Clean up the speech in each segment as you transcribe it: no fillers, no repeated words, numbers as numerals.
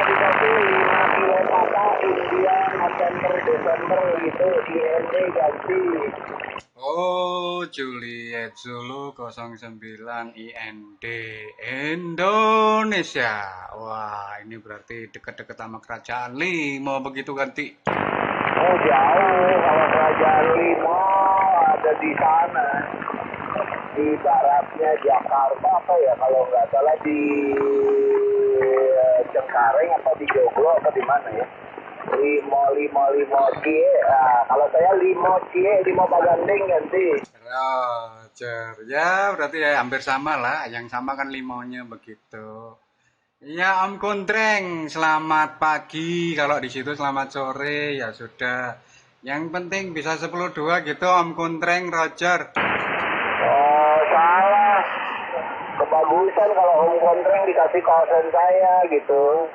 dikasih 5 kilo papa India November Desember gitu IND ganti. Oh, Juliet Zulu 09 IND Indonesia. Wah, ini berarti dekat-dekat sama kerajaan Limo begitu ganti. Oh jauh, kalau kerajaan Lima ada di sana. Di baratnya Jakarta apa ya, kalau nggak salah di Cengkareng apa di Joglo apa di mana ya. Limo Cie. Nah, kalau saya Limo Cie, Limo Baganding ganti. Roger, ya berarti ya hampir sama lah. Yang sama kan limonya begitu. Ya Om Kuntreng, selamat pagi. Kalau di situ selamat sore ya sudah. Yang penting bisa 10-2 gitu Om Kuntreng, Roger. Oh salah. Kebagusan kalau Om Kontreng dikasih kawasan saya gitu.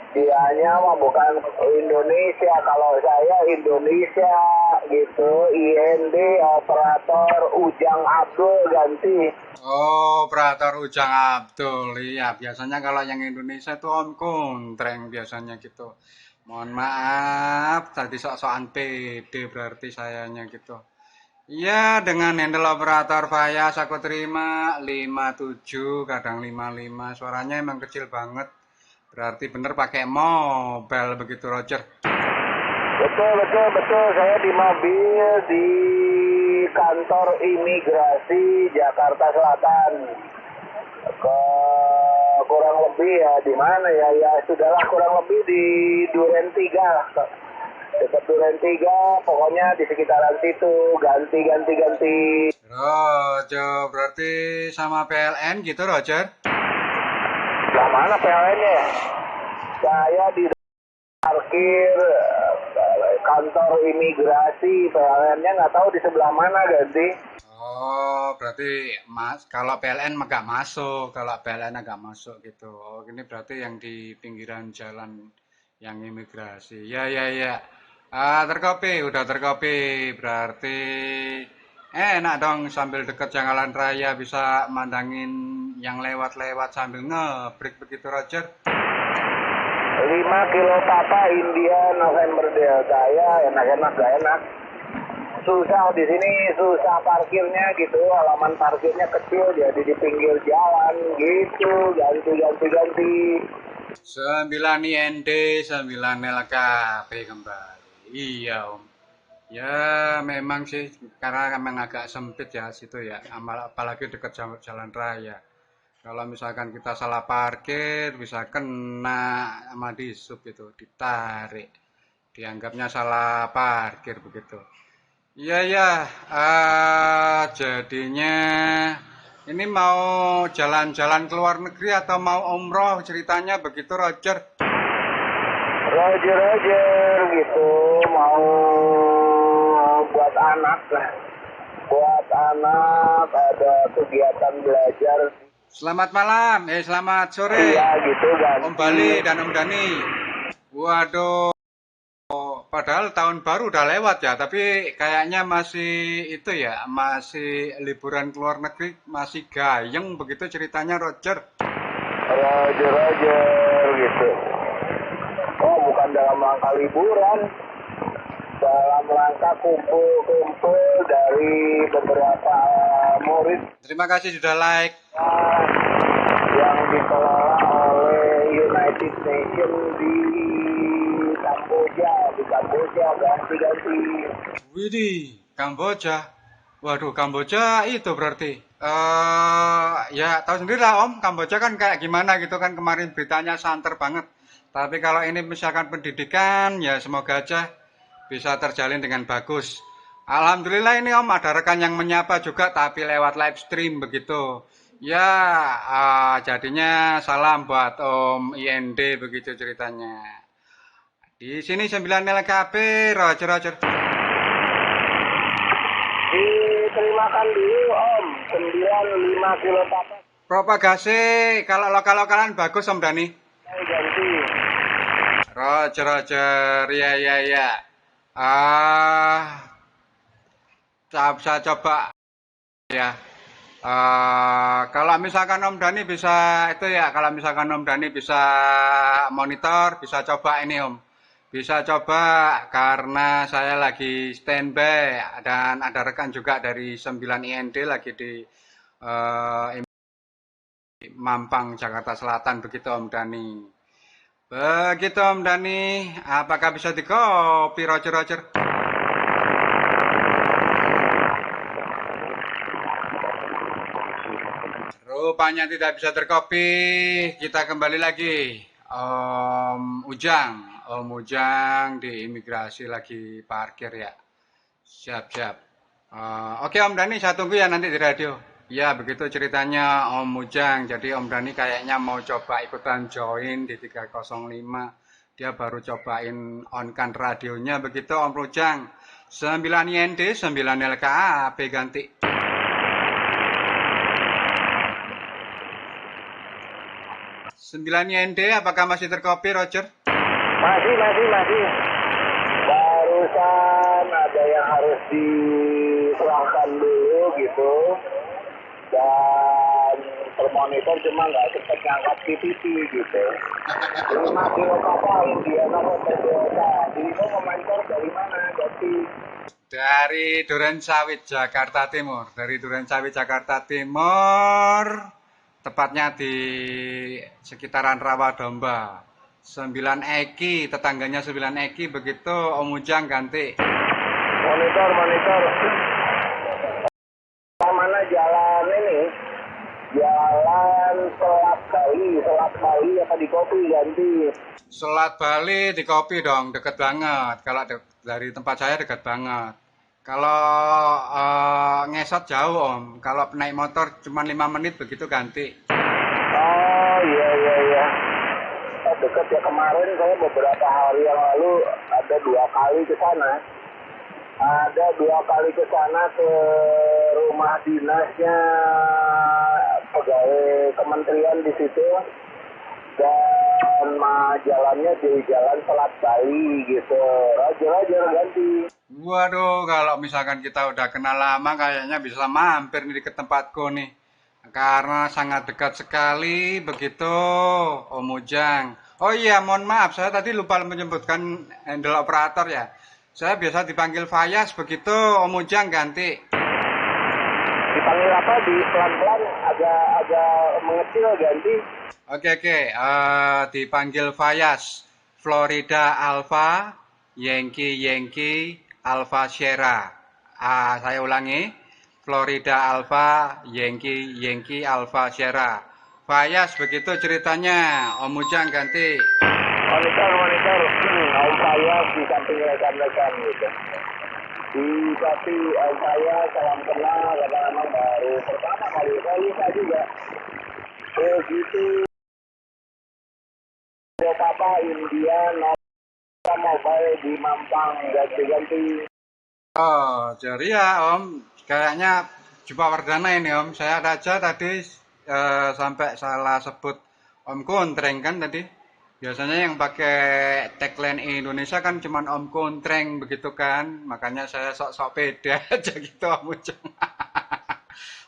Dianya mah bukan Indonesia, kalau saya Indonesia gitu. IND operator Ujang Abdul ganti. Oh, Operator Ujang Abdul. Iya, biasanya kalau yang Indonesia tuh Om Kuntreng biasanya gitu. Mohon maaf, tadi sok-sokan PD berarti sayanya gitu. Iya, dengan handle operator Fayas aku terima 57, kadang 55. Suaranya emang kecil banget. Berarti bener pakai mobile begitu, Roger. Betul. Saya di mobil di kantor imigrasi Jakarta Selatan. Kurang lebih ya di mana ya? Ya sudahlah, kurang lebih di Duren 3. Dekat Duren 3, pokoknya di sekitaran situ. Ganti. Roger, berarti sama PLN gitu, Roger? Yang mana PLN-nya? Saya di parkir kantor imigrasi. PLN-nya nggak tahu di sebelah mana ganti. Oh, berarti kalau PLN agak masuk, kalau PLN agak masuk gitu. Oh, ini berarti yang di pinggiran jalan yang imigrasi. Ya. Terkopi, udah terkopi. Berarti enak dong sambil deket jalan raya bisa mandangin yang lewat-lewat sambil ngebreak begitu, Roger. 5 kilo papa India November Delta. Ya enak gak enak. Susah di sini, susah parkirnya gitu. Halaman parkirnya kecil, jadi di pinggir jalan gitu. Ganti. 9 IND, 9 LKP kembali. Iya, Om. Ya, memang sih, karena memang agak sempit ya situ ya, apalagi dekat jalan raya. Kalau misalkan kita salah parkir, bisa kena sama disub itu, ditarik. Dianggapnya salah parkir begitu. Iya, jadinya ini mau jalan-jalan ke luar negeri atau mau umroh ceritanya begitu, Roger? Roger gitu, mau buat anak lah. Buat anak ada kegiatan belajar. Selamat malam, selamat sore, Iya gitu Om ganti. Bali dan Om Dani. Waduh, padahal tahun baru udah lewat ya, tapi kayaknya masih itu ya, masih liburan ke luar negeri, masih gayeng begitu ceritanya, Roger. Roger gitu. Oh bukan dalam rangka liburan, dalam rangka kumpul dari beberapa murid Terima kasih sudah like. yang dikelola oleh United Nations di Kamboja ganti. Widih, Kamboja. Waduh, Kamboja itu berarti. Ya tahu sendiri lah Om, Kamboja kan kayak gimana gitu kan kemarin beritanya santer banget. Tapi kalau ini misalkan pendidikan, ya semoga aja bisa terjalin dengan bagus. Alhamdulillah ini Om ada rekan yang menyapa juga tapi lewat live stream begitu. Ya, jadinya salam buat Om IND begitu ceritanya. Di sini 9 LKP, Roger. Diterimakan dulu Om, 95 kilo papa. Propagasi kalau lokal-lokalan bagus Om Dani. Ganti. Roger. Ya. Saya coba ya. Kalau misalkan Om Dani bisa itu ya, kalau misalkan Om Dani bisa monitor, bisa coba ini Om. Bisa coba karena saya lagi standby dan ada rekan juga dari 9 IND lagi di Mampang, Jakarta Selatan begitu Om Dani. Begitu Om Dani, apakah bisa di copy Roger? Rupanya tidak bisa tercopy. Kita kembali lagi. Om Ujang di imigrasi lagi parkir ya. Siap. Oke Om Dani, saya tunggu ya nanti di radio. Ya begitu ceritanya Om Ujang. Jadi Om Dani kayaknya mau coba ikutan join di 305. Dia baru cobain on kan radionya begitu Om Ujang. 9 YND, 9 LKAP ganti. Sembilan YND, apakah masih terkopi, Roger? Masih. Barusan ada yang harus diserahkan dulu gitu. Dan termonitor cuma nggak sempat ngangkat PPT gitu. 5 kilo kapal India sama berdosa. Jadi mau memonitor dari mana? Dari Duren Sawit, Jakarta Timur. Tepatnya di sekitaran Rawadomba. 9 Eki, tetangganya 9 Eki, begitu Om Ujang ganti. Monitor. Mana jalan ini? Jalan Selat Bali apa di kopi ganti? Selat Bali di kopi dong, deket banget. Kalau dari tempat saya deket banget. Kalau ngesot jauh Om, kalau naik motor cuma 5 menit begitu ganti. Oh iya. Dekat ya, kemarin saya beberapa hari yang lalu ada 2 kali ke sana. Ke rumah dinasnya pegawai kementerian di situ. Dan jalannya di jalan Selat Bali gitu. Roger ganti. Waduh, kalau misalkan kita udah kenal lama kayaknya bisa mampir nih ke tempatku nih. Karena sangat dekat sekali begitu Om Ujang. Oh iya, mohon maaf, saya tadi lupa menyebutkan handle operator ya. Saya biasa dipanggil Fayas begitu Om Ujang ganti. Dipanggil apa? Di pelan-pelan agak mengecil ganti. Oke. Dipanggil Fayas. Florida Alpha, Yankee, Alpha Sierra. Saya ulangi. Florida Alpha, Yankee, Alpha Sierra. Fayas, begitu ceritanya. Om Ujang ganti. Monitor. Om Fayas di samping rekan-rekan gitu. Di kopi Om Fayas, salam kenal, lama-lama baru pertama kali saya juga. Begitu. Papa India mobile di Mampang ganti. Oh, jadi ya Om, kayaknya jumpa Wardana ini Om. Saya ada aja tadi sampai salah sebut Om Kontreng kan tadi. Biasanya yang pakai tagline Indonesia kan cuman Om Kontreng begitu kan. Makanya saya sok-sok pede aja gitu Om Ujang.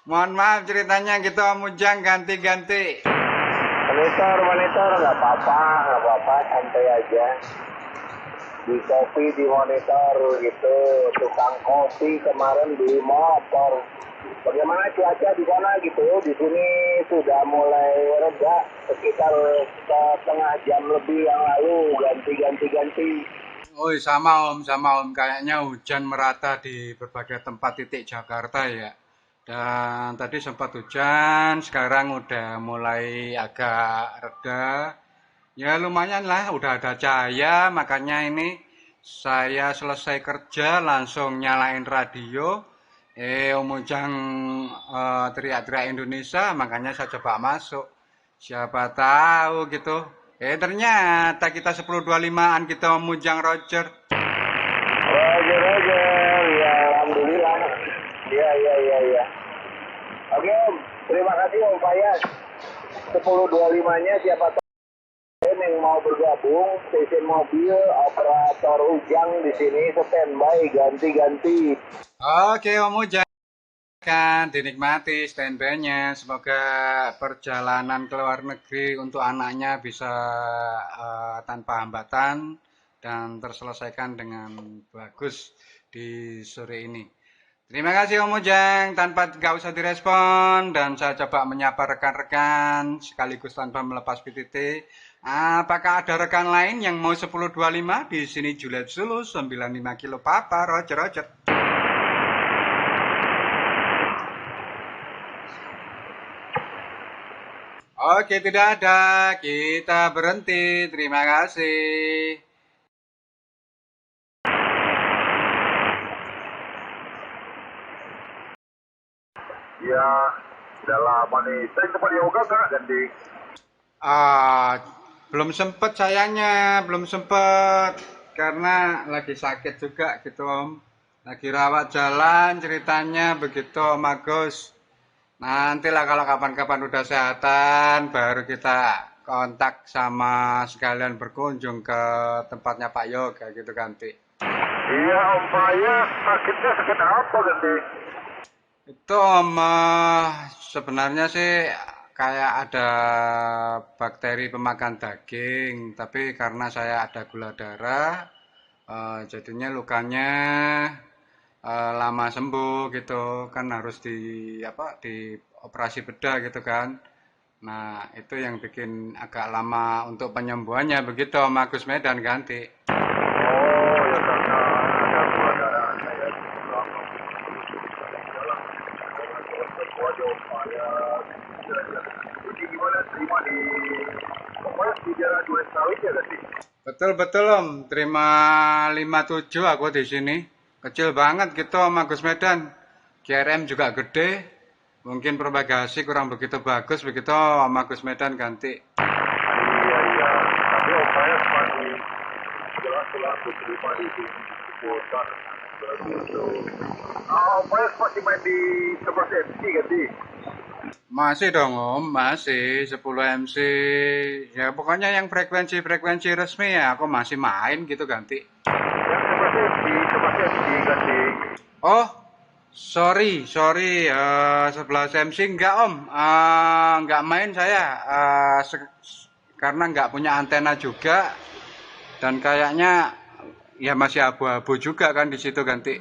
Mohon maaf ceritanya gitu Om Ujang, ganti. Monitor nggak apa-apa, santai aja. Di kopi di monitor gitu, tukang kopi kemarin di motor. Bagaimana cuaca di sana gitu? Di sini sudah mulai reda, sekitar setengah jam lebih yang lalu ganti. Oh sama Om, kayaknya hujan merata di berbagai tempat titik Jakarta ya. Dan tadi sempat hujan, sekarang udah mulai agak reda. Ya lumayan lah, udah ada cahaya, makanya ini saya selesai kerja langsung nyalain radio. Om Ujang teriak-teriak Indonesia, makanya saya coba masuk. Siapa tahu gitu. Ternyata kita 10.25-an kita Om Ujang Roger. Roger, ya alhamdulillah. Iya. Oke Om, terima kasih Om Fayas. 10.25-nya siapa tahu yang mau bergabung, stasiun mobil, operator Ujang di sini standby ganti. Oke Om Ujang. silahkan dinikmati standby-nya. Semoga perjalanan ke luar negeri untuk anaknya bisa tanpa hambatan dan terselesaikan dengan bagus di sore ini. Terima kasih Om Ujang, nggak usah direspon, dan saya coba menyapa rekan-rekan sekaligus tanpa melepas PTT. Apakah ada rekan lain yang mau 1025? Di sini Juliet Zulu 95 kilo Papa, Roger. Oke, tidak ada. Kita berhenti. Terima kasih. Ya, udah lama nih. Sering sempat yoga nggak, Gandhi? Belum sempet sayangnya, belum sempet. Karena lagi sakit juga gitu Om. Lagi rawat jalan ceritanya begitu Om Agus. Nantilah kalau kapan-kapan udah sehatan, baru kita kontak sama sekalian berkunjung ke tempatnya Pak Yoga gitu Ganti. Iya Om, saya sakitnya sakit apa Gandhi? Itu Om, sebenarnya sih kayak ada bakteri pemakan daging, tapi karena saya ada gula darah, jadinya lukanya lama sembuh gitu, kan harus di operasi bedah gitu kan. Nah, itu yang bikin agak lama untuk penyembuhannya begitu Om Agus Medan Ganti. Oh, ya karena ada gula darah saya. Waduh, saya. Jadi gimana terima di pokoknya di daerah Duren Sawit ya Gandhi? Betul Om, terima 57 aku di sini. Kecil banget gitu Om Agus Medan. GRM juga gede. Mungkin propagasi kurang begitu bagus begitu Om Agus Medan Ganti. Iya. Tapi Om saya masih jelas-jelas diterima di Sultan. Begitu. Om saya masih main di seperti MC Gandhi. Masih dong Om, masih 10 MC. Ya pokoknya yang frekuensi resmi ya aku masih main gitu Ganti. Seperti MC Gandhi. Oh, sorry, 11 MC enggak Om, enggak main saya, karena enggak punya antena juga, dan kayaknya ya masih abu-abu juga kan di situ Ganti.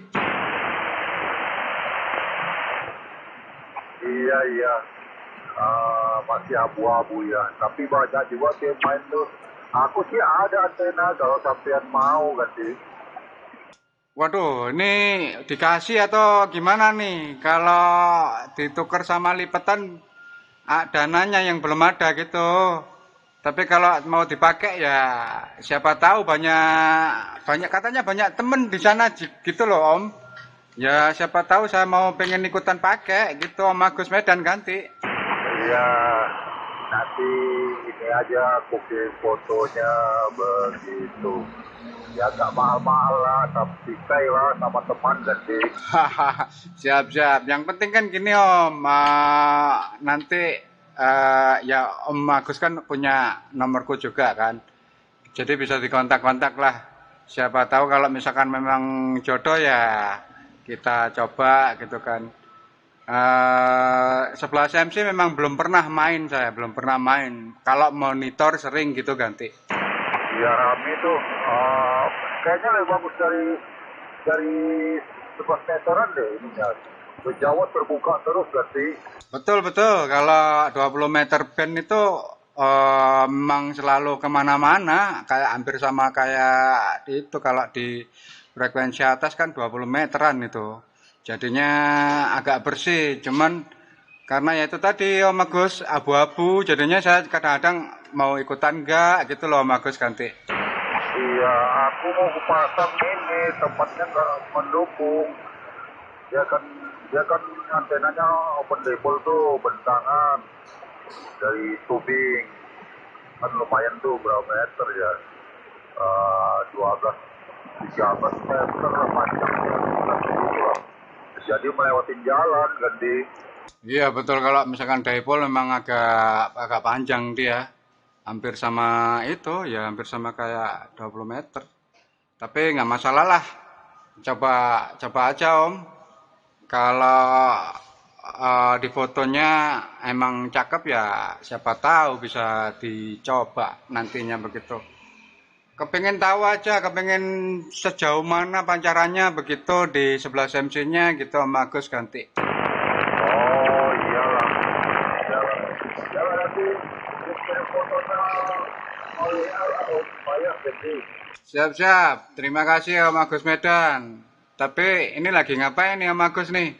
Iya. Masih abu-abu ya. Tapi banyak juga tim main tuh. Aku sih ada antena kalau sampean mau Gandhi. Waduh, ini dikasih atau gimana nih? Kalau ditukar sama lipetan, dananya yang belum ada gitu. Tapi kalau mau dipakai ya siapa tahu banyak katanya banyak temen di sana gitu loh Om. Ya siapa tahu saya mau pengen ikutan pakai gitu Om Agus Medan Ganti. Iya. Nanti ini aja booking fotonya begitu. Ya gak mahal-mahal lah, tapi stay lah sama teman Gandhi. Siap. Yang penting kan gini Om, nanti ya Om Agus kan punya nomorku juga kan. Jadi bisa dikontak-kontak lah. Siapa tahu kalau misalkan memang jodoh ya kita coba gitu kan. 11 MC memang belum pernah main saya, belum pernah main. Kalau monitor sering gitu Ganti. Ya Rami tuh kayaknya lebih bagus dari 11 meteran deh ininya. Jawa terbuka terus Gandhi. Betul. Kalau 20 meter band itu memang selalu kemana-mana. Kayak hampir sama kayak itu kalau di frekuensi atas kan 20 meteran itu. Jadinya agak bersih. Cuman karena ya itu tadi Om Agus abu-abu. Jadinya saya kadang-kadang mau ikutan enggak gitu loh Om Agus Ganti. Iya, aku mau pasang ini tempatnya nggak mendukung. Dia kan antenanya open label tuh bentangan dari tubing kan lumayan tuh berapa meter ya, 12 13 meter panjangnya jadi melewatin jalan Gandhi. Iya betul, kalau misalkan dipol memang agak panjang dia. Hampir sama itu ya, hampir sama kayak 20 meter. Tapi nggak masalah lah. Coba aja Om. Kalau di fotonya emang cakep ya, siapa tahu bisa dicoba nantinya begitu. Kepengen tahu aja, kepengen sejauh mana pancarannya begitu di 11 MC-nya gitu sama Agus ganti. Oh iyalah, iyalah. Iyalah nanti kirim fotonya oleh atau banyak jadi. Siap-siap, terima kasih Om Agus Medan. Tapi ini lagi ngapain nih Om Agus nih?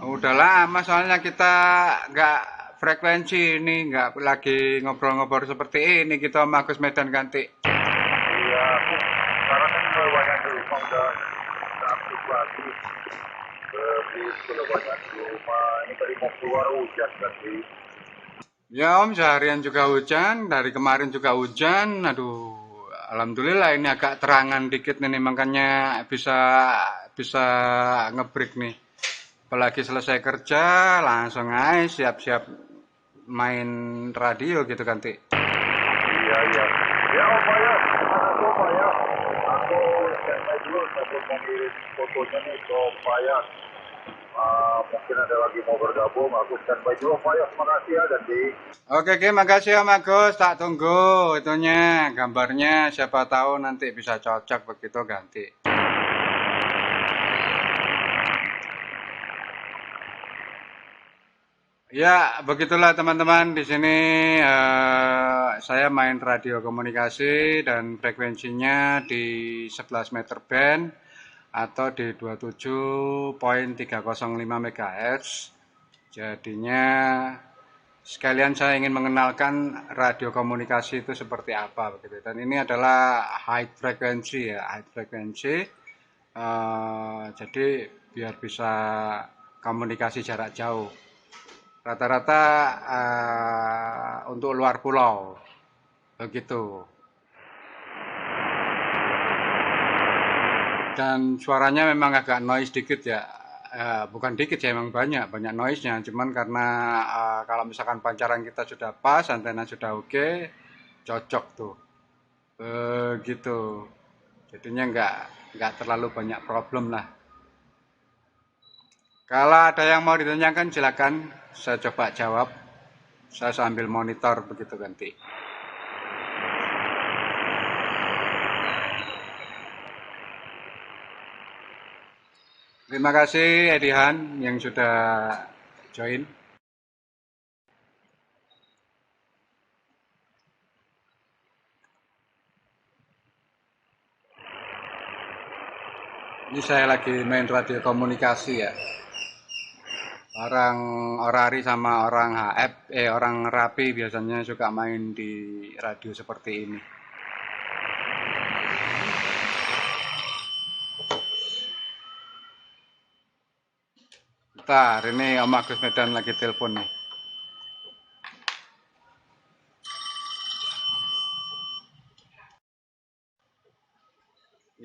Udah lama soalnya kita nggak frekuensi ini, nggak lagi ngobrol-ngobrol seperti ini gitu Om Agus Medan ganti. Iya, sekarang kan udah banyak di rumah udah aktif lagi. Sudah banyak di rumah. Ini tadi mau keluar hujan tadi. Ya Om, seharian juga hujan, dari kemarin juga hujan. Aduh, alhamdulillah ini agak terangan dikit nih, makanya bisa ngebreak nih. Apalagi selesai kerja, langsung aja siap-siap main radio gitu ganti. Iya, iya. Ya, Om Payah, mana tuh Payah? Aku standby dulu sebelum mengirim fotonya nih ke Om Payah. Mungkin ada lagi mau bergabung, aku standby dulu Om Payah. Terima kasih ya, Ganti. Oke, makasih Om Agus, tak tunggu itunya, gambarnya siapa tahu nanti bisa cocok begitu ganti. Ya, begitulah teman-teman. Di sini saya main radio komunikasi dan frekuensinya di 11 meter band atau di 27.305 MHz. Jadinya sekalian saya ingin mengenalkan radio komunikasi itu seperti apa begitu. Dan ini adalah high frekuensi ya, high frekuensi. Jadi biar bisa komunikasi jarak jauh. Rata-rata untuk luar pulau begitu. Dan suaranya memang agak noise dikit ya, bukan dikit ya, memang banyak noise-nya. Cuman karena kalau misalkan pancaran kita sudah pas, antena sudah oke, cocok tuh begitu. Jadinya nggak terlalu banyak problem lah. Kalau ada yang mau ditanyakan silakan, saya coba jawab. Saya sambil monitor begitu ganti. Terima kasih Edihan yang sudah join. Ini saya lagi main radio komunikasi ya. Orang Orari sama orang HF, orang Rapi biasanya suka main di radio seperti ini. Bentar, ini Om Agus Medan lagi telepon nih.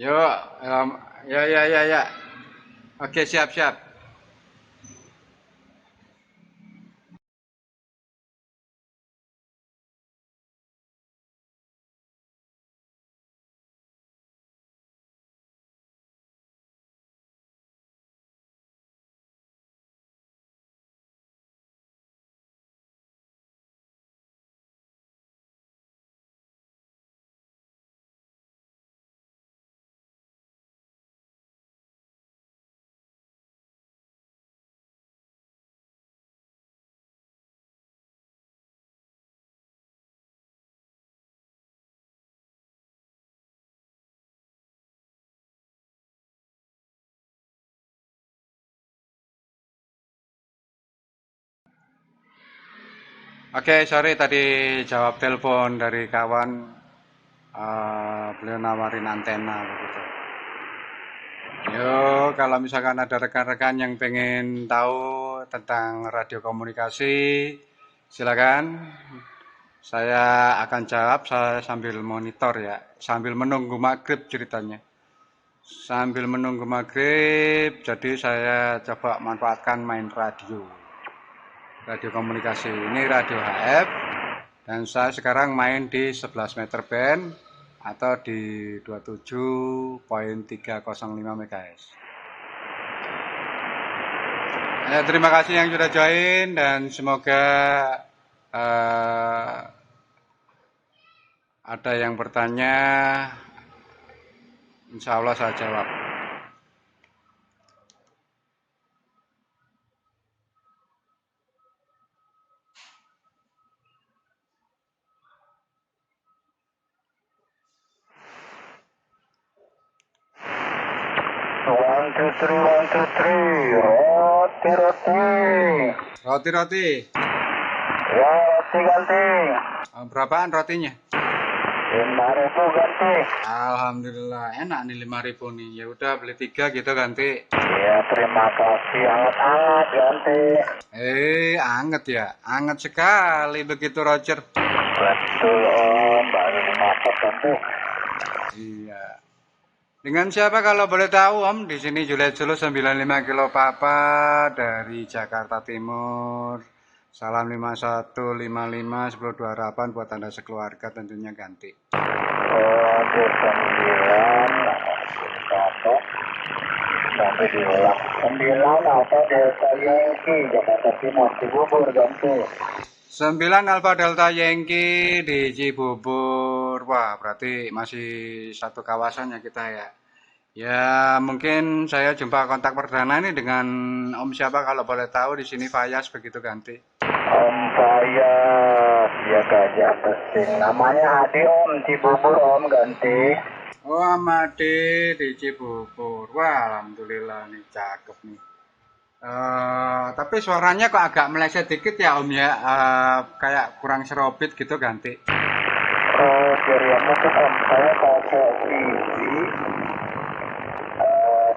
Yuk, ya. Oke, siap. Oke, sorry tadi jawab telepon dari kawan. Beliau nawarin antena begitu. Yo, kalau misalkan ada rekan-rekan yang pengen tahu tentang radio komunikasi, silakan. Saya akan jawab saya sambil monitor ya, sambil menunggu maghrib ceritanya. Sambil menunggu maghrib, jadi saya coba manfaatkan main radio. Radio komunikasi ini radio HF dan saya sekarang main di 11 meter band atau di 27.305 MHz. Terima kasih yang sudah join dan semoga eh, ada yang bertanya, insya Allah saya jawab. One, two, three, one, two, three. Roti, roti. Roti-roti, Ya, roti ganti. berapaan rotinya? 5.000 ganti. Alhamdulillah, enak nih 5.000 nih. Ya udah beli 3 gitu ganti. Ya, terima kasih. Hangat-hangat ganti. Anget ya, anget sekali begitu Roger. Betul Om, baru dimasak ganti. Iya. Dengan siapa kalau boleh tahu Om? Di sini Juliet Sulu 95 kilo Papa dari Jakarta Timur. Salam 5155 1028 buat Anda sekeluarga tentunya ganti. Oh, 9 Bapak sampai diulang 9 apa Delta Yankee Jakarta Timur Cibubur ganti 9 Alfa Delta Yankee di Cibubur. Wah, berarti masih satu kawasan ya kita ya. Ya, mungkin saya jumpa kontak perdana ini dengan Om siapa kalau boleh tahu di sini Fayas begitu ganti. Om saya ya gajah pesing namanya Adi Om Cibubur Om ganti Oh, Amade di Cibubur. Wah, alhamdulillah nih cakep nih. Tapi suaranya kok agak meleset dikit ya Om ya. Kayak kurang serobit gitu ganti. oh jadi mungkin Om saya pakai TV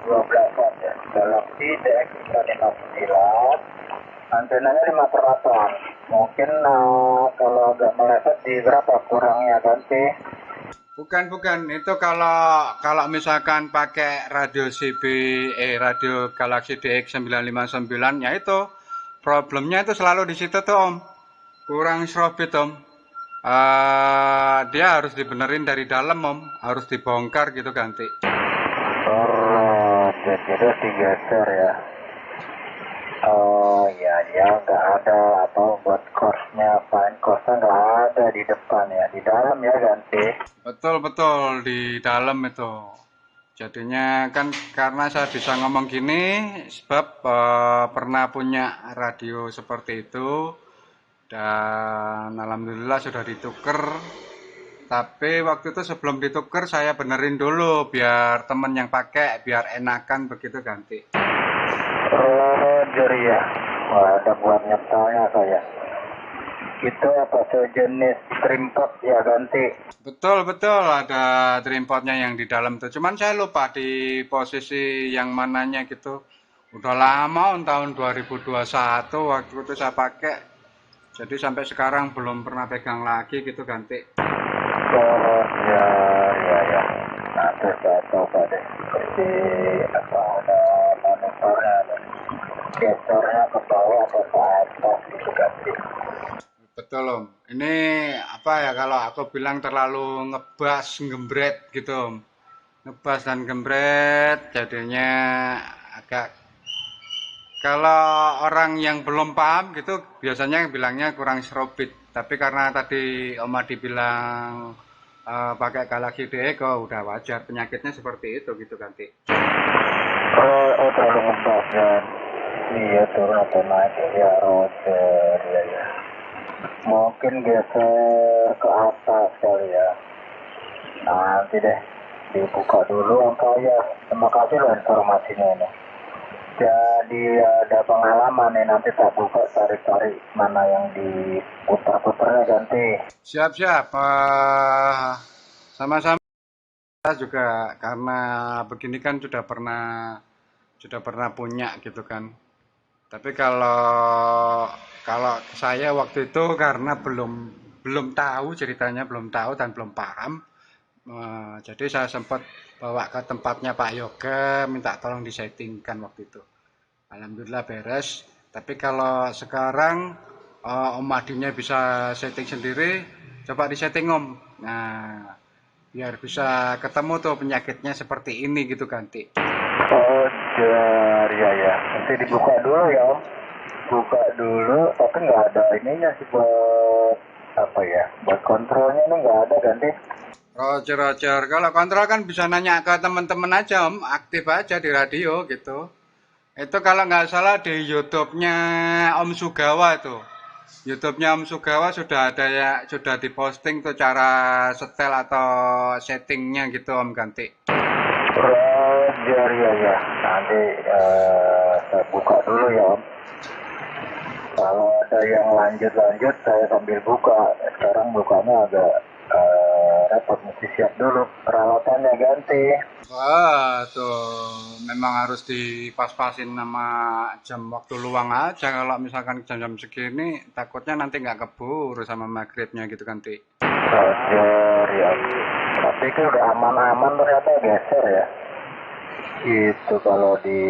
12 watt ya Galaxy DX59 antenanya 5/8 mungkin kalau agak meleset di berapa kurangnya ganti Bukan. Itu kalau misalkan pakai radio radio Galaxy DX959 ya itu problemnya itu selalu di situ tuh Om. Kurang serobit Om. Dia harus dibenerin dari dalam Om, harus dibongkar gitu ganti. oh jadi harus digeser ya oh iya nggak ada apa buat course-nya fine course-nya nggak ada di depan ya di dalam ya ganti Betul di dalam itu. Jadinya kan karena saya bisa ngomong gini sebab pernah punya radio seperti itu dan alhamdulillah sudah dituker. Tapi waktu itu sebelum dituker saya benerin dulu biar temen yang pakai biar enakan begitu ganti. oh jadi ya wah ada buat nyetanya saya itu apa sejenis trimpot ya ganti Betul ada trimpodnya yang di dalam tuh. Cuman saya lupa di posisi yang mananya gitu. Udah lama tahun 2021 waktu itu saya pakai. Jadi sampai sekarang belum pernah pegang lagi gitu ganti. oh ya nanti saya coba deh seperti apa ada manuvernya gesernya ke bawah atau ke atas gitu ganti Betul Om. Ini apa ya kalau aku bilang terlalu ngebas, gembret gitu Om. Ngebas dan gembret jadinya agak kalau orang yang belum paham gitu biasanya bilangnya kurang serobit. Tapi karena tadi Om Adi bilang pakai Galaxy DX oh udah wajar penyakitnya seperti itu gitu ganti. oh terlalu ngebas kan iya turun atau naik ya roger ya mungkin geser ke atas kali ya nanti deh dibuka dulu angka ya terima kasih loh informasinya ini jadi ada pengalaman nih nanti tak buka cari-cari mana yang diputar-putarnya ganti Siap. Sama-sama saya juga karena begini kan sudah pernah punya gitu kan. Tapi kalau saya waktu itu karena belum tahu ceritanya, belum tahu dan belum paham. Jadi saya sempat bawa ke tempatnya Pak Yoga, minta tolong disettingkan waktu itu. Alhamdulillah beres. Tapi kalau sekarang Om Adinya bisa setting sendiri, coba disetting Om. Nah, biar bisa ketemu tuh penyakitnya seperti ini gitu ganti. oh Roger, ya ya. Nanti dibuka dulu ya Om. Buka dulu, tapi nggak ada ininya sih buat apa ya? Buat kontrolnya ini nggak ada ganti. Roger. Kalau kontrol kan bisa nanya ke teman-teman aja Om, aktif aja di radio gitu. Itu kalau nggak salah di YouTube-nya Om Sugawa tuh. YouTube-nya Om Sugawa sudah ada ya, sudah diposting tuh cara setel atau settingnya gitu Om ganti. Roger, ya ya. Nanti saya buka dulu ya Om. Kalau ada yang lanjut saya sambil buka. Sekarang bukanya agak repot, mesti siap dulu peralatannya ganti. Wah, tuh memang harus dipas-pasin sama jam waktu luang aja. Kalau misalkan jam-jam segini, takutnya nanti nggak keburu sama maghribnya gitu ganti. Roger ya. Tapi itu udah aman-aman ternyata geser ya. Itu kalau di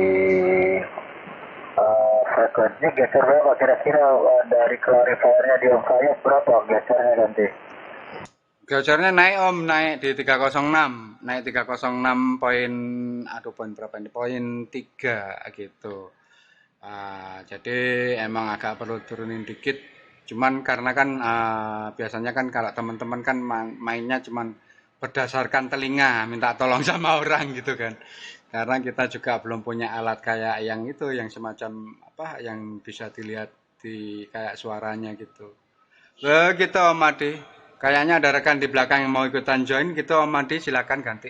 frekuensinya geser berapa kira-kira dari clarifiernya di Om saya berapa gesernya nanti? Gesernya naik Om, naik di 306. Naik 306 poin, aduh poin berapa ini? Poin 3 gitu. Jadi emang agak perlu turunin dikit. Cuman karena kan biasanya kan kalau teman-teman kan mainnya cuman berdasarkan telinga, minta tolong sama orang gitu kan. Karena kita juga belum punya alat kayak yang itu, yang semacam apa, yang bisa dilihat di kayak suaranya gitu. Begitu Om Adi. Kayaknya ada rekan di belakang yang mau ikutan join gitu Om Adi, silakan ganti.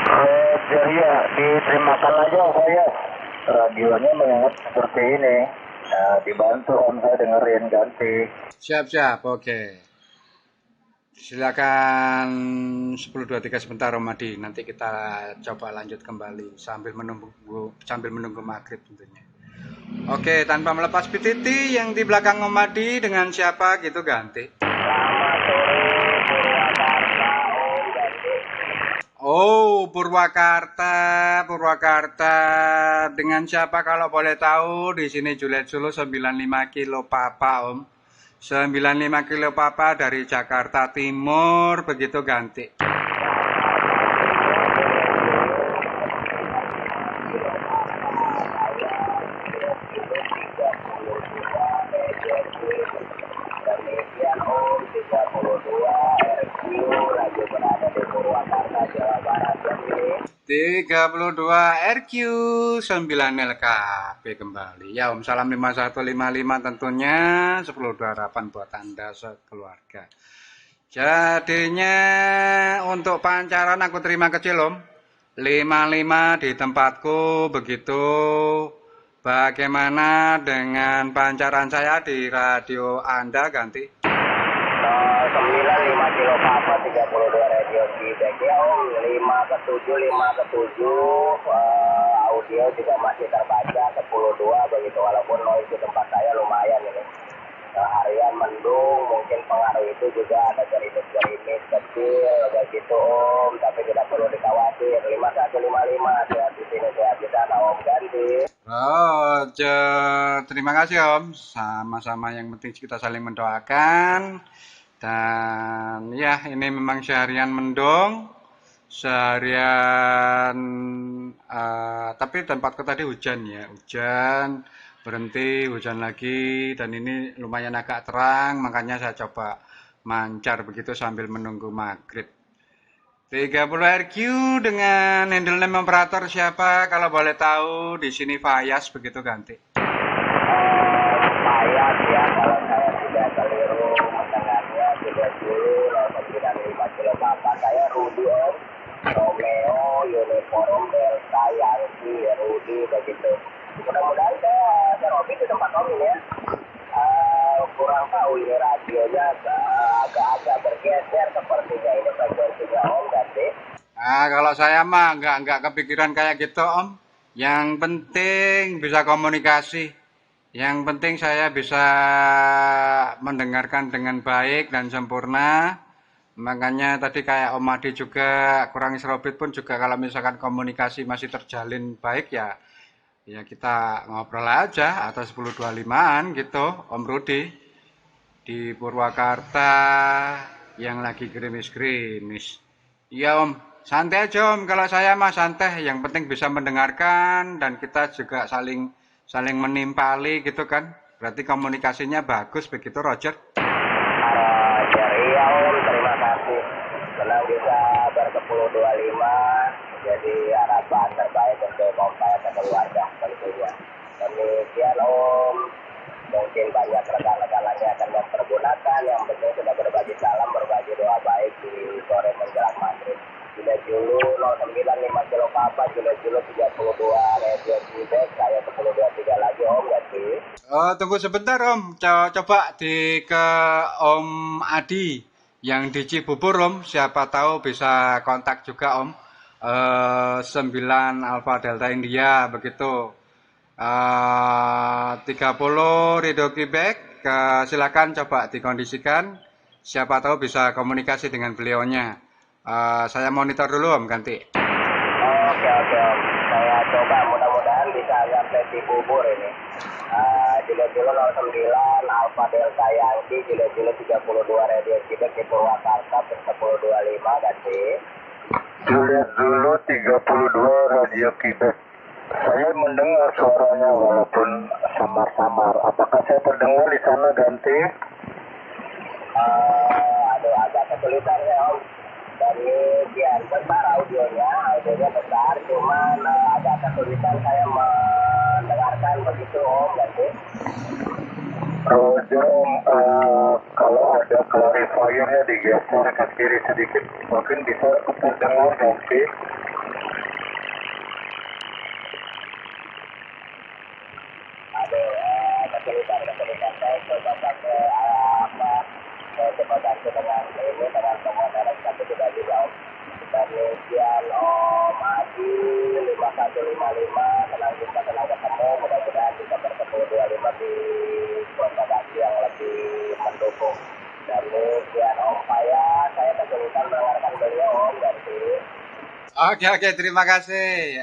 Roger ya, diterimakan aja saya. Radionya mengingat seperti ini. Nah, dibantu Om saya dengerin ganti. Siap, oke. Silakan 10.23 sebentar Om Adi. Nanti kita coba lanjut kembali sambil menunggu maghrib tentunya. Oke, tanpa melepas PTT yang di belakang Om Adi dengan siapa gitu ganti. Selamat sore Purwakarta Om ganti. Oh, Purwakarta. Dengan siapa kalau boleh tahu? Di sini Juliet Sulu 95 kilo papa Om. 95 kilo papa dari Jakarta Timur, begitu ganti. Demikian Om 32 RQ lagi berada di Purwakarta Jawa Barat ganti. 32 RQ 9 LKP kembali. Ya Om, salam 5155 tentunya 10 harapan buat Anda sekeluarga. Jadinya untuk pancaran aku terima kecil Om. 55 di tempatku begitu. Bagaimana dengan pancaran saya di radio Anda ganti? 95 kilo papa 32 radio feedback ya Om 5 ke 7 audio juga masih terbaca 10.2 begitu walaupun noise di tempat saya lumayan ini harian mendung mungkin pengaruh itu juga ada gerimis kecil begitu Om tapi tidak perlu dikhawatir 5155 sehat di sini sehat di sana Om ganti. Terima kasih Om. Sama-sama yang penting kita saling mendoakan. Dan ya ini memang seharian mendung. Seharian tapi tempatku tadi hujan ya. Hujan, berhenti, hujan lagi. Dan ini lumayan agak terang. Makanya saya coba mancar begitu sambil menunggu maghrib. 30 RQ dengan handle name operator siapa kalau boleh tahu di sini Fayas begitu ganti. Fayas ya kalau saya tidak keliru mendengarnya sudah dulu 95 kilo papa saya Rudi Om Romeo Uniform Delta Yankee Rudi begitu. Mudah-mudahan saya Robi di tempat Om ini ya. Kurang tahu ini radionya agak-agak bergeser sepertinya ini frekuensinya Om ganti. Kalau saya mah nggak kepikiran kayak gitu Om. Yang penting bisa komunikasi. Yang penting saya bisa mendengarkan dengan baik dan sempurna. Makanya tadi kayak Om Adi juga kurang serobit pun juga kalau misalkan komunikasi masih terjalin baik ya kita ngobrol aja atau 10.25an gitu Om Rudi di Purwakarta yang lagi gerimis-gerimis. Iya Om, santai aja Om. Kalau saya mah santai, yang penting bisa mendengarkan dan kita juga saling saling menimpali gitu kan. Berarti komunikasinya bagus begitu Roger. Iya Om, terima kasih. Senang bisa berkepuluh 25. Jadi harapan terbaik untuk Om saya dan keluarga tentunya. Demikian Om. Mungkin banyak rekan-rekan lainnya akan mempergunakan. Yang penting sudah berbagi salam, berbagi doa baik di sore menjelang maghrib. Jule Julu 095 kilo Papa, Jule Julu 32 Radio Cibek, saya 1023 lagi Om, ganti. Oh, tunggu sebentar Om. Coba di ke Om Adi yang di Cibubur Om. Siapa tahu bisa kontak juga Om. 9 Alpha Delta India begitu. 30 Rido Quebec. Silakan coba dikondisikan. Siapa tahu bisa komunikasi dengan beliaunya. Saya monitor dulu Om, ganti. Oke Om. Saya coba mudah-mudahan bisa sampai di Bubur ini. Jilo 09 Alpha Delta Yankee, Jilo 32 Radio Cibek di Purwakarta 1025 ganti. Jilo 32 Radio Cibek. Saya mendengar suaranya walaupun samar-samar. Apakah saya terdengar di sana ganti? Aduh agak kesulitan ya Om. Demikian besar audionya besar, cuman agak kesulitan saya mendengarkan begitu Om ganti. Roger Om, kalau ada clarifiernya digeser ke kiri sedikit, mungkin bisa terdengar ganti. Kesulitan saya coba pakai saya coba ganti dengan ini dengan komponen tapi tidak juga Om. Demikian Om Adi 5155 senang ketemu, mudah-mudahan bisa bertemu 25 di konsentrasi yang lebih mendukung. Demikian Om saya kesulitan mendengarkan beliau Om ganti. Oke, terima kasih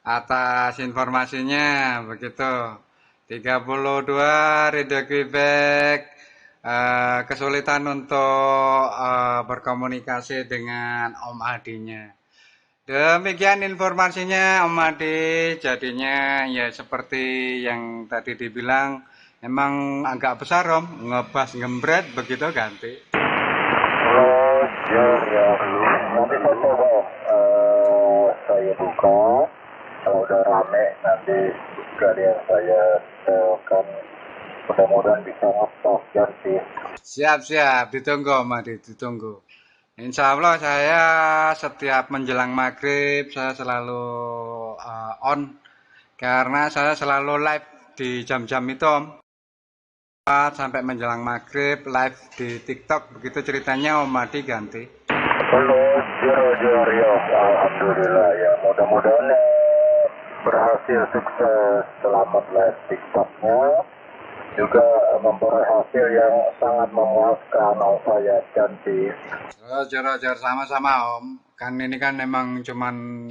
atas informasinya begitu. 32 Radio Quebec kesulitan untuk berkomunikasi dengan Om Adinya. Demikian informasinya Om Adi, jadinya ya seperti yang tadi dibilang emang agak besar Om, ngebas ngembret begitu ganti. Roger ya, nanti saya coba saya buka. Kalau udah rame nanti sekalian saya akan mudah-mudahan bisa ngepas ganti. Siap, ditunggu Om Adi, ditunggu. Insya Allah saya setiap menjelang maghrib saya selalu on karena saya selalu live di jam-jam itu Om. Sampai menjelang maghrib live di TikTok begitu ceritanya Om Adi ganti. Roger ya, alhamdulillah ya, mudah-mudahan berhasil sukses, selamat live TikToknya, juga memperoleh hasil yang sangat memuaskan Om saya cantik. Roger, sama-sama Om. Kan ini kan memang cuman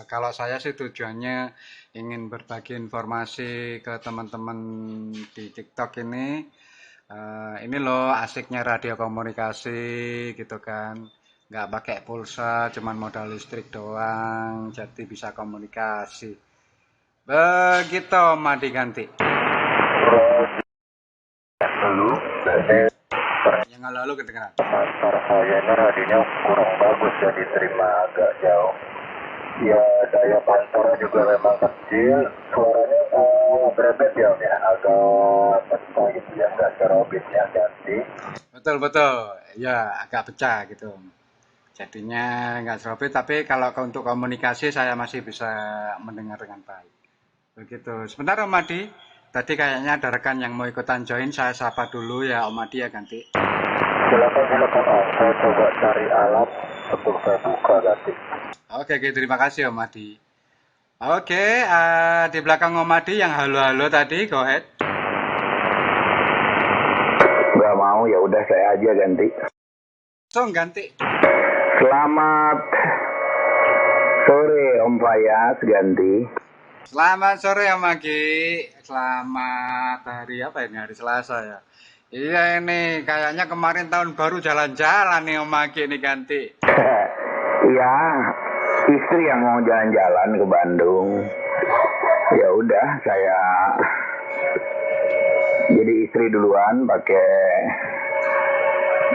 kalau saya sih tujuannya ingin berbagi informasi ke teman-teman di TikTok ini. Ini loh asiknya radio komunikasi gitu kan. Nggak pakai pulsa, cuman modal listrik doang, jadi bisa komunikasi. Begitu Om Adi ganti. Yang lalu kedengeran. Antar saya ini radionya kurang bagus ya, diterima agak jauh. Ya daya pancarnya juga memang kecil, suaranya berebet ya, agak pecah gitu ya, nggak serobit ya ganti. Betul, ya agak pecah gitu. Jadinya nggak serobit, tapi kalau untuk komunikasi saya masih bisa mendengar dengan baik. Begitu. Sebentar Om Adi, tadi kayaknya ada rekan yang mau ikutan join, saya sapa dulu ya Om Adi ya ganti. Silakan Om, saya coba cari alat untuk saya buka ganti. Oke, terima kasih Om Adi. Oke, di belakang Om Adi yang halo-halo tadi, go ahead. Gak mau, ya udah saya aja ganti. Ganti. Selamat sore Om Fayas ganti. Selamat sore Om Agi. Selamat hari apa ini? Hari Selasa ya. Iya ini kayaknya kemarin tahun baru jalan-jalan nih Om Agi ini ganti. Iya, istri yang mau jalan-jalan ke Bandung. Ya udah, saya jadi istri duluan pakai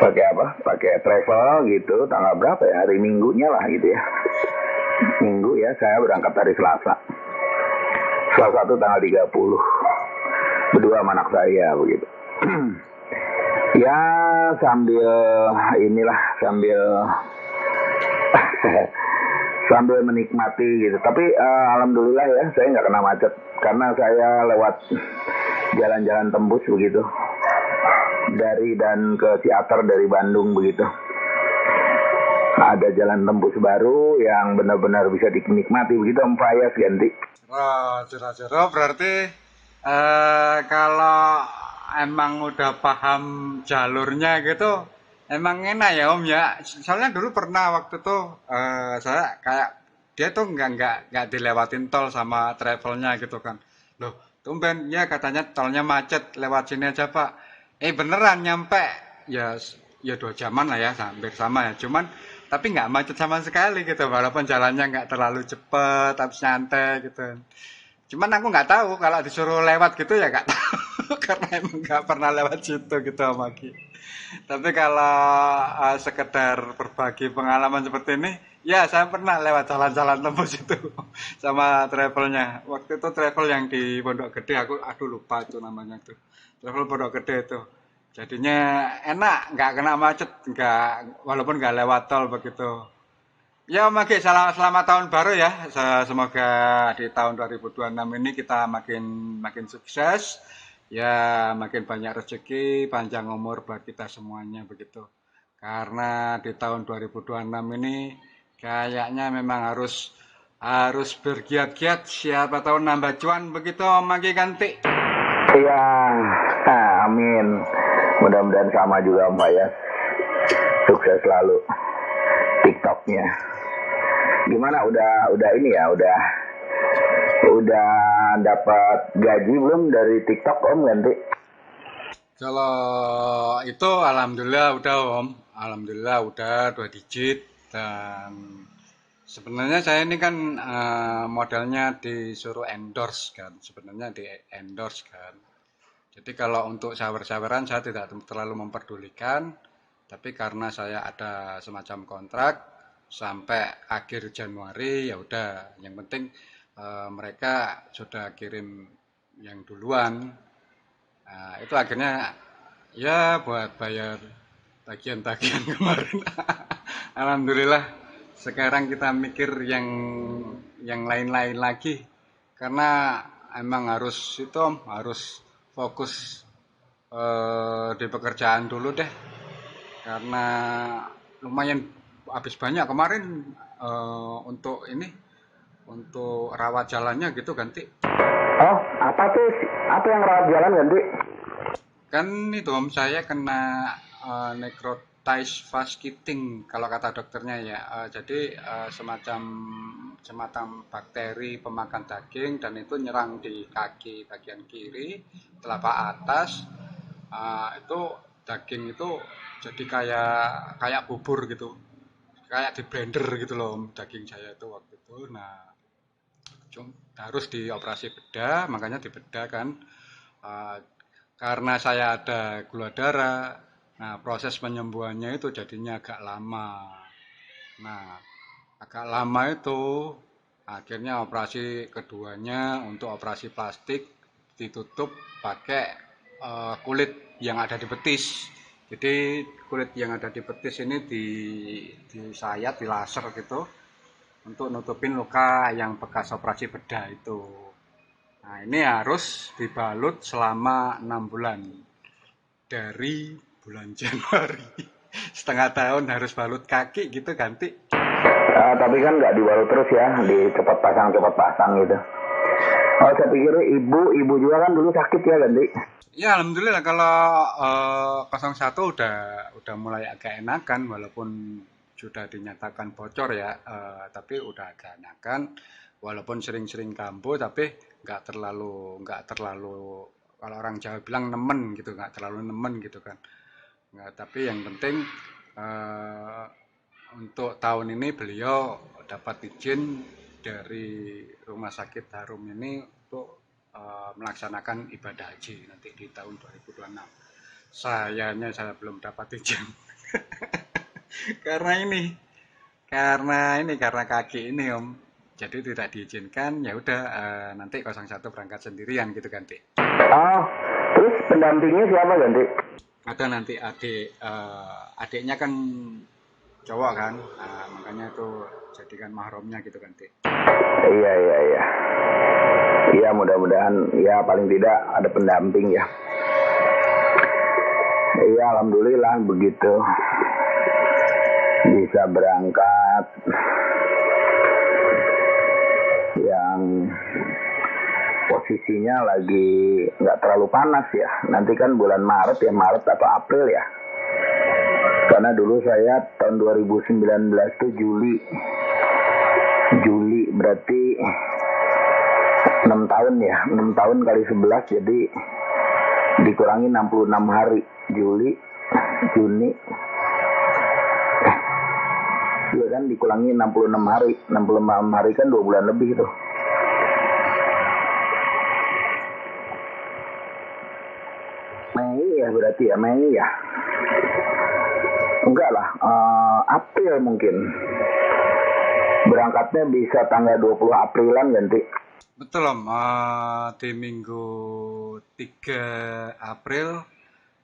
apa? Pakai travel gitu. Tanggal berapa ya? Hari Minggunya lah gitu ya. Minggu ya, saya berangkat hari Selasa. Selasa itu tanggal 30. Berdua sama anak saya begitu. Ya sambil sambil menikmati gitu. Tapi alhamdulillah ya saya nggak kena macet karena saya lewat jalan-jalan tembus begitu dari dan ke Ciater dari Bandung begitu. Ada jalan tembus baru yang benar-benar bisa dinikmati begitu Om Fayas ganti. Oh, cerah-cerah berarti kalau emang udah paham jalurnya gitu, emang enak ya Om ya. Soalnya dulu pernah waktu itu saya kayak dia tuh nggak dilewatin tol sama travelnya gitu kan. Loh, tumben ya katanya tolnya macet, lewat sini aja Pak. Beneran nyampe ya 2 jaman lah ya, hampir sama ya. Cuman tapi nggak macet sama sekali gitu, walaupun jalannya nggak terlalu cepet, tapi santai gitu. Cuman aku nggak tahu kalau disuruh lewat gitu ya nggak tahu karena emang nggak pernah lewat situ gitu Om Aki. Tapi kalau sekedar berbagi pengalaman seperti ini, ya saya pernah lewat jalan-jalan tembus itu sama travelnya. Waktu itu travel yang di Pondok Gede, aku aduh lupa itu namanya tuh. Travel Pondok Gede itu. Jadinya enak, nggak kena macet, nggak walaupun nggak lewat tol begitu. Ya, Om Agi, selamat tahun baru ya. Semoga di tahun 2026 ini kita makin makin sukses. Ya, makin banyak rezeki, panjang umur buat kita semuanya begitu. Karena di tahun 2026 ini kayaknya memang harus bergiat-giat, siapa tahu nambah cuan begitu Om Agi ganti. Iya, amin. Mudah-mudahan sama juga Om Fayas. Sukses selalu TikToknya. Gimana udah ini ya, udah dapat gaji belum dari TikTok Om ganti? Kalau itu alhamdulillah udah Om. Alhamdulillah udah 2 digit dan sebenarnya saya ini kan modelnya disuruh endorse kan. Sebenarnya di endorse kan. Jadi kalau untuk sawer-saweran saya tidak terlalu memperdulikan, tapi karena saya ada semacam kontrak sampai akhir Januari ya udah. Yang penting mereka sudah kirim yang duluan. Nah, itu akhirnya ya buat bayar tagihan-tagihan kemarin. Alhamdulillah sekarang kita mikir yang lain-lain lagi karena emang harus itu Om, harus fokus di pekerjaan dulu deh karena lumayan habis banyak kemarin untuk rawat jalannya gitu ganti. Oh, apa tuh? Apa yang rawat jalan ganti? Kan itu Om, saya kena necrotised fasciitis kalau kata dokternya ya. Jadi semacam bakteri pemakan daging dan itu nyerang di kaki bagian kiri, telapak atas. Itu daging itu jadi kayak bubur gitu. Kayak di blender gitu loh Om, daging saya itu waktu itu. Nah, harus dioperasi bedah, makanya dibedah kan. Uh, karena saya ada gula darah, nah proses penyembuhannya itu jadinya agak lama. Nah, agak lama itu akhirnya operasi keduanya untuk operasi plastik ditutup pakai kulit yang ada di betis. Jadi kulit yang ada di betis ini disayat, dilaser gitu untuk nutupin luka yang bekas operasi bedah itu. Nah, ini harus dibalut selama 6 bulan. Dari bulan Januari. Setengah tahun harus balut kaki gitu ganti. Tapi kan nggak dibalut terus ya, di cepat pasang gitu. Oh, saya pikir ibu juga kan dulu sakit ya ganti. Ya, alhamdulillah kalau 01 udah mulai agak enakan walaupun sudah dinyatakan bocor ya, tapi udah agak enakan walaupun sering-sering kambuh tapi nggak terlalu kalau orang Jawa bilang nemen gitu, nggak terlalu nemen gitu kan. Nggak, tapi yang penting untuk tahun ini beliau dapat izin dari Rumah Sakit Harum ini untuk melaksanakan ibadah haji nanti di tahun 2026. Sayanya saya belum dapat izin. karena kaki ini Om, jadi tidak diizinkan. Ya udah, nanti 01 berangkat sendirian gitu ganti. Oh, terus pendampingnya siapa ganti? Ada nanti adiknya kan cowok kan, makanya tuh jadikan mahramnya gitu ganti. Iya. Iya, mudah-mudahan ya paling tidak ada pendamping ya. Iya, alhamdulillah begitu. Bisa berangkat. Yang posisinya lagi nggak terlalu panas ya. Nanti kan bulan Maret atau April ya. Karena dulu saya tahun 2019 tuh Juli berarti 6 tahun ya. 6 tahun kali 11 jadi dikurangi 66 hari. Juli, Juni. Ya kan dikurangi 66 hari. 66 hari kan 2 bulan lebih itu. Mei ya berarti ya, Mei ya. Enggak lah, April mungkin. Berangkatnya bisa tanggal 20 Aprilan ganti. Betul Om, di minggu 3 April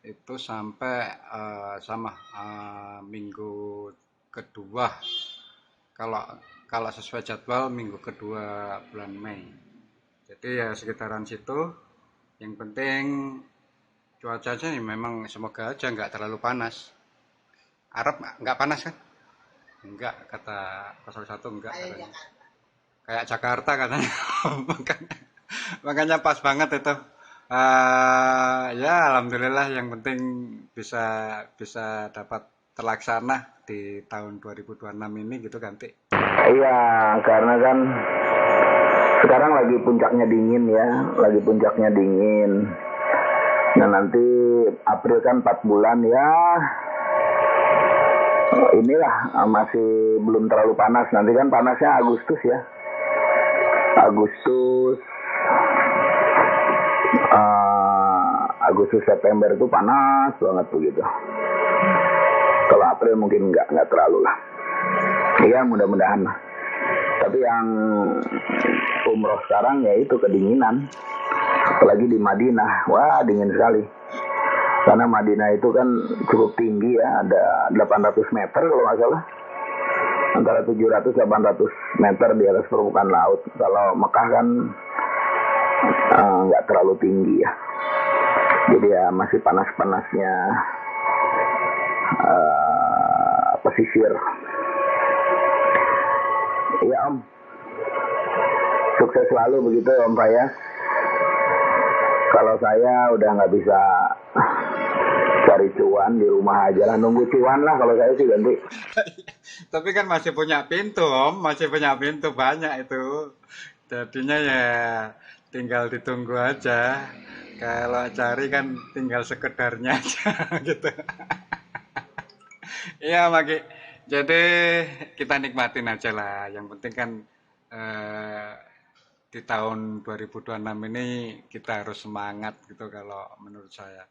itu sampai minggu kedua, kalau sesuai jadwal minggu kedua bulan Mei. Jadi ya sekitaran situ. Yang penting cuacanya memang semoga aja nggak terlalu panas. Arab nggak panas kan? Enggak, kata 01 enggak katanya. Kayak Jakarta katanya. makanya pas banget itu. Ya alhamdulillah, yang penting bisa dapat terlaksana di tahun 2026 ini gitu ganti. Iya, karena kan sekarang lagi puncaknya dingin ya, Nah nanti April kan 4 bulan ya. Inilah masih belum terlalu panas. Nanti kan panasnya Agustus ya. Agustus September itu panas banget begitu. Kalau April mungkin nggak terlalu lah. Iya, mudah-mudahan. Tapi yang umroh sekarang ya itu kedinginan. Apalagi di Madinah. Wah, dingin sekali. Karena Madinah itu kan cukup tinggi ya, ada 800 meter kalau nggak salah. Antara 700-800 meter di atas permukaan laut. Kalau Mekah kan nggak terlalu tinggi ya. Jadi ya masih panas-panasnya pesisir. Iya Om. Sukses selalu begitu Om Fayas. Kalau saya udah nggak bisa cari cuan di rumah aja lah, nunggu cuan lah kalau saya sih ganti. Tapi kan masih punya pintu Om, masih punya pintu banyak itu. Jadinya ya tinggal ditunggu aja. Kalau cari kan tinggal sekedarnya aja gitu. Iya Maki. Jadi kita nikmatin aja lah. Yang penting kan di tahun 2026 ini kita harus semangat gitu kalau menurut saya.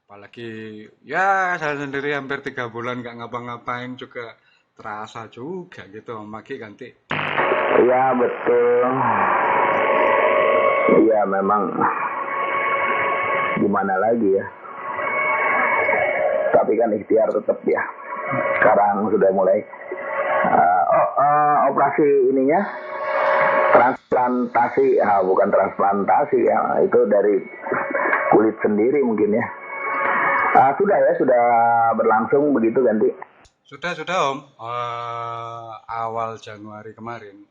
Apalagi ya saya sendiri hampir 3 bulan nggak ngapa-ngapain juga terasa juga gitu Maki ganti. Iya betul. Iya memang gimana lagi ya. Tapi kan ikhtiar tetap ya. Sekarang sudah mulai operasi ininya transplantasi, bukan transplantasi ya, itu dari kulit sendiri mungkin ya. Sudah berlangsung begitu ganti. Sudah Om. Awal Januari kemarin.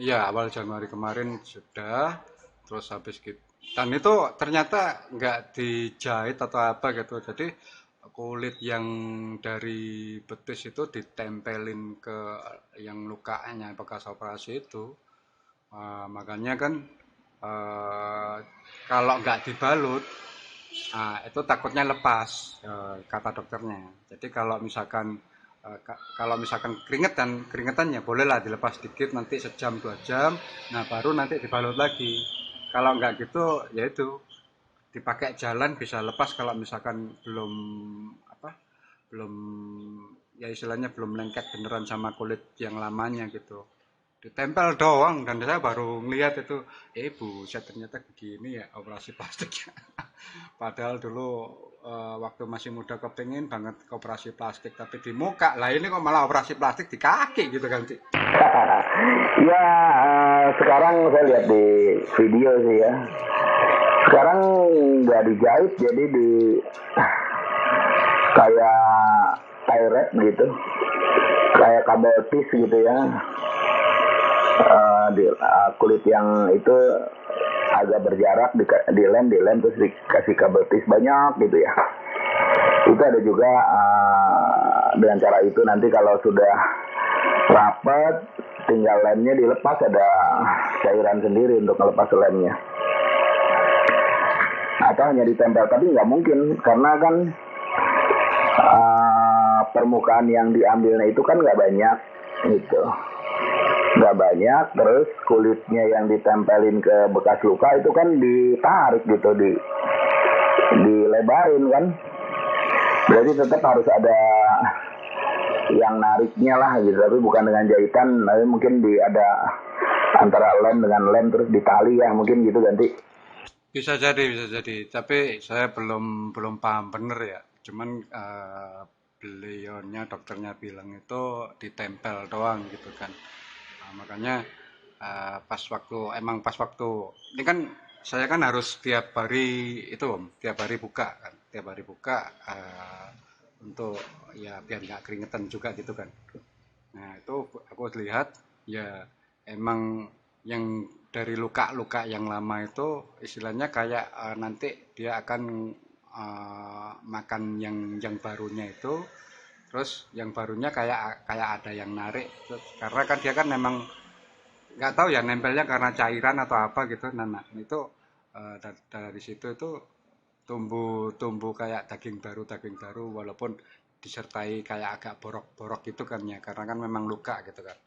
Awal Januari kemarin sudah. Terus habis gitu. Dan itu ternyata nggak dijahit atau apa gitu. Jadi kulit yang dari betis itu ditempelin ke yang lukanya bekas operasi itu. Makanya kan kalau nggak dibalut, itu takutnya lepas, kata dokternya. Jadi kalau misalkan Kalau misalkan keringetan ya bolehlah dilepas sedikit nanti sejam 2 jam, nah baru nanti dibalut lagi. Kalau nggak gitu ya itu dipakai jalan bisa lepas kalau misalkan belum apa belum ya istilahnya belum lengket beneran sama kulit yang lamanya gitu, ditempel doang dan saya baru ngeliat itu buset ternyata begini ya operasi plastiknya. Padahal dulu waktu masih muda kepengen banget operasi plastik tapi di muka lah, ini kok malah operasi plastik di kaki gitu kan sih. Ya, sekarang saya lihat di video sih ya. Sekarang nggak dijahit, jadi di kayak tie wrap gitu, kayak kabel tis gitu ya. Kulit yang itu agak berjarak dilem terus dikasih kabel tis banyak gitu ya. Itu ada juga dengan cara itu nanti kalau sudah rapat tinggal lemnya dilepas, ada cairan sendiri untuk melepas lemnya, atau hanya ditempel. Tapi nggak mungkin karena kan permukaan yang diambilnya itu kan nggak banyak gitu, nggak banyak. Terus kulitnya yang ditempelin ke bekas luka itu kan ditarik gitu, dilebarin kan, berarti tetap harus ada yang nariknya lah gitu, tapi bukan dengan jahitan, tapi mungkin ada antara lem dengan lem terus ditali ya, mungkin gitu ganti. Bisa jadi, tapi saya belum paham bener ya. Cuman beliaunya dokternya bilang itu ditempel doang gitu kan. Nah, makanya pas waktu ini kan saya kan harus tiap hari itu Om, tiap hari buka kan, tiap hari buka untuk ya biar nggak keringetan juga gitu kan. Nah itu aku lihat ya emang yang dari luka-luka yang lama itu istilahnya kayak nanti dia akan makan yang barunya itu, terus yang barunya kayak ada yang narik terus, karena kan dia kan memang nggak tahu ya nempelnya karena cairan atau apa gitu. Nah itu dari situ itu tumbuh kayak daging baru walaupun disertai kayak agak borok-borok gitu kan ya, karena kan memang luka gitu kan.